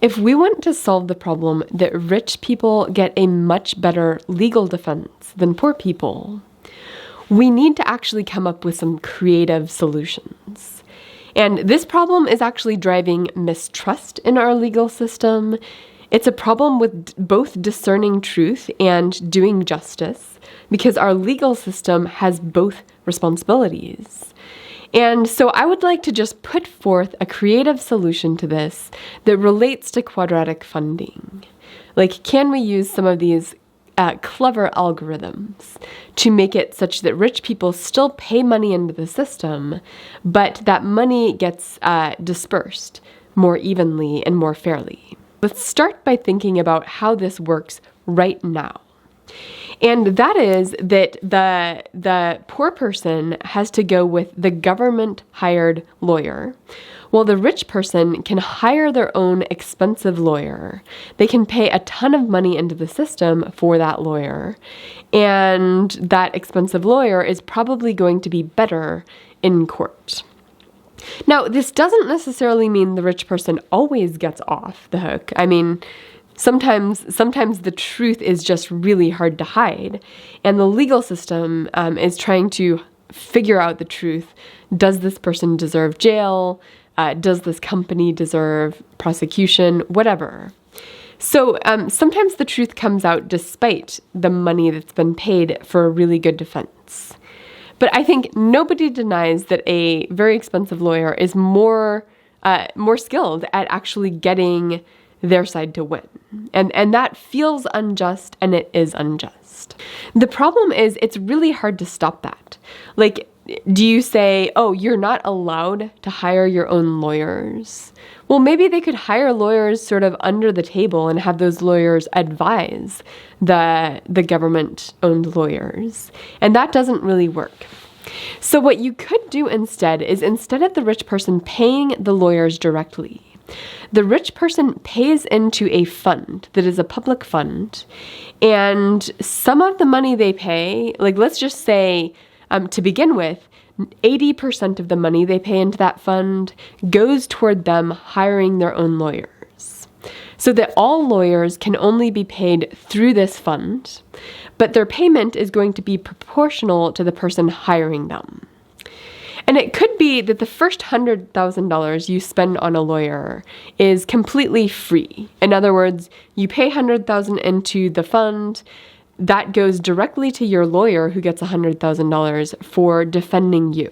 If we want to solve the problem that rich people get a much better legal defense than poor people, we need to actually come up with some creative solutions. And this problem is actually driving mistrust in our legal system. It's a problem with both discerning truth and doing justice, because our legal system has both responsibilities. And so I would like to just put forth a creative solution to this that relates to quadratic funding. Like, can we use some of these clever algorithms to make it such that rich people still pay money into the system, but that money gets dispersed more evenly and more fairly? Let's start by thinking about how this works right now. And that is that the poor person has to go with the government-hired lawyer, while the rich person can hire their own expensive lawyer. They can pay a ton of money into the system for that lawyer, and that expensive lawyer is probably going to be better in court. Now, this doesn't necessarily mean the rich person always gets off the hook. I mean, sometimes the truth is just really hard to hide, and the legal system is trying to figure out the truth. Does this person deserve jail? Does this company deserve prosecution? Whatever. So sometimes the truth comes out despite the money that's been paid for a really good defense. But I think nobody denies that a very expensive lawyer is more skilled at actually getting their side to win. And that feels unjust, and it is unjust. The problem is it's really hard to stop that. Like, do you say, oh, you're not allowed to hire your own lawyers? Well, maybe they could hire lawyers sort of under the table and have those lawyers advise the government-owned lawyers. And that doesn't really work. So what you could do instead is, instead of the rich person paying the lawyers directly, the rich person pays into a fund that is a public fund, and some of the money they pay, like let's just say, to begin with, 80% of the money they pay into that fund goes toward them hiring their own lawyers. So that all lawyers can only be paid through this fund, but their payment is going to be proportional to the person hiring them. And it could be that the first $100,000 you spend on a lawyer is completely free. In other words, you pay $100,000 into the fund, that goes directly to your lawyer, who gets $100,000 for defending you.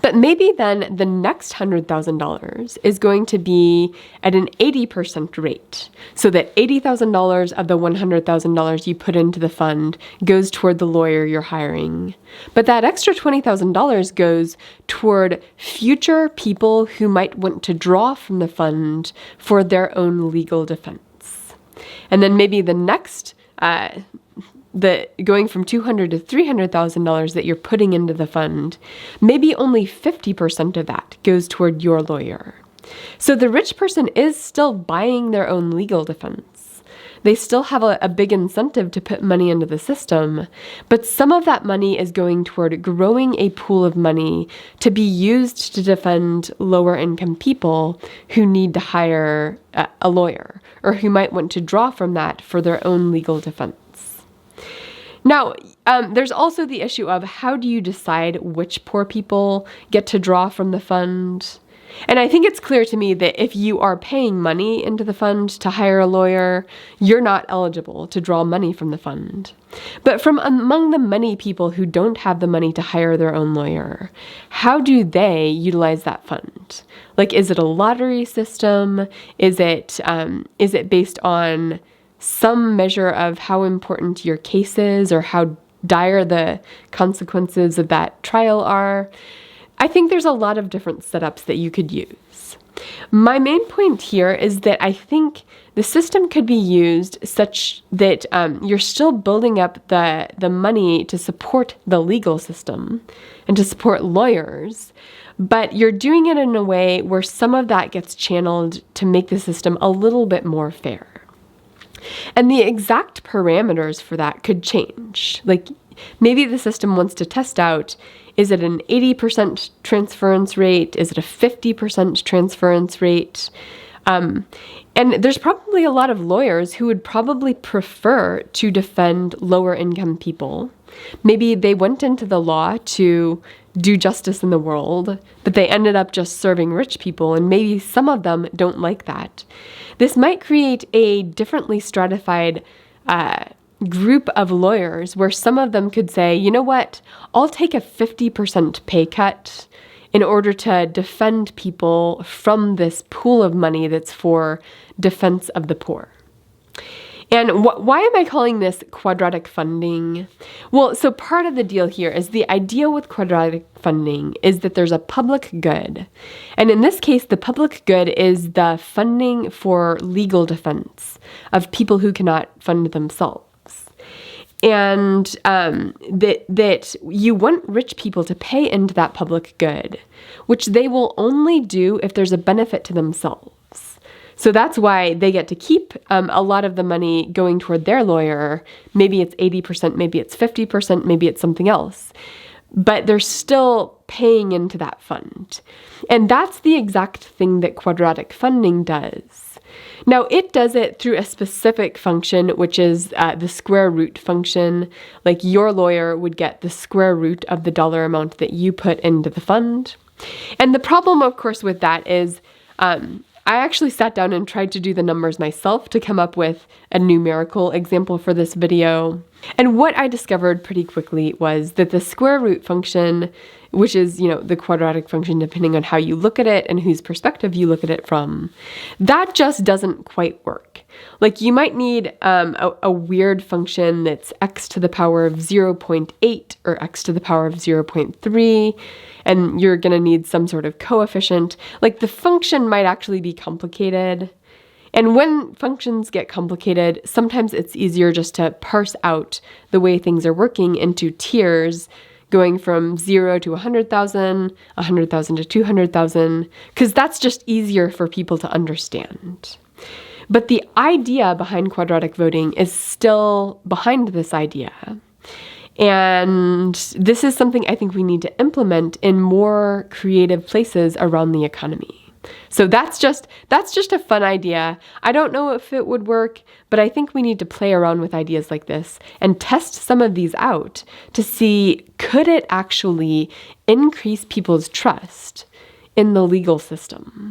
But maybe then the next $100,000 is going to be at an 80% rate, so that $80,000 of the $100,000 you put into the fund goes toward the lawyer you're hiring. But that extra $20,000 goes toward future people who might want to draw from the fund for their own legal defense. And then maybe the next going from $200,000 to $300,000 that you're putting into the fund, maybe only 50% of that goes toward your lawyer. So the rich person is still buying their own legal defense. They still have a big incentive to put money into the system, but some of that money is going toward growing a pool of money to be used to defend lower income people who need to hire a lawyer, or who might want to draw from that for their own legal defense. Now, there's also the issue of, how do you decide which poor people get to draw from the fund? And I think it's clear to me that if you are paying money into the fund to hire a lawyer, you're not eligible to draw money from the fund. But from among the many people who don't have the money to hire their own lawyer, how do they utilize that fund? Like, is it a lottery system? Is it based on some measure of how important your case is, or how dire the consequences of that trial are? I think there's a lot of different setups that you could use. My main point here is that I think the system could be used such that you're still building up the money to support the legal system and to support lawyers, but you're doing it in a way where some of that gets channeled to make the system a little bit more fair. And the exact parameters for that could change. Like, maybe the system wants to test out, is it an 80% transference rate? Is it a 50% transference rate? And there's probably a lot of lawyers who would probably prefer to defend lower income people. Maybe they went into the law to do justice in the world, but they ended up just serving rich people, and maybe some of them don't like that. This might create a differently stratified group of lawyers where some of them could say, you know what, I'll take a 50% pay cut in order to defend people from this pool of money that's for defense of the poor. And why am I calling this quadratic funding? Well, so part of the deal here is the idea with quadratic funding is that there's a public good. And in this case, the public good is the funding for legal defense of people who cannot fund themselves. And that you want rich people to pay into that public good, which they will only do if there's a benefit to themselves. So that's why they get to keep a lot of the money going toward their lawyer. Maybe it's 80%, maybe it's 50%, maybe it's something else. But they're still paying into that fund. And that's the exact thing that quadratic funding does. Now, it does it through a specific function, which is the square root function. Like your lawyer would get the square root of the dollar amount that you put into the fund. And the problem, of course, with that is I actually sat down and tried to do the numbers myself to come up with a numerical example for this video. And what I discovered pretty quickly was that the square root function, which is, the quadratic function depending on how you look at it and whose perspective you look at it from, that just doesn't quite work. Like you might need a weird function that's x to the power of 0.8 or x to the power of 0.3, and you're going to need some sort of coefficient. Like the function might actually be complicated. And when functions get complicated, sometimes it's easier just to parse out the way things are working into tiers, going from 0 to 100,000, 100,000 to 200,000, because that's just easier for people to understand. But the idea behind quadratic voting is still behind this idea. And this is something I think we need to implement in more creative places around the economy. So that's just a fun idea. I don't know if it would work, but I think we need to play around with ideas like this and test some of these out to see, could it actually increase people's trust in the legal system?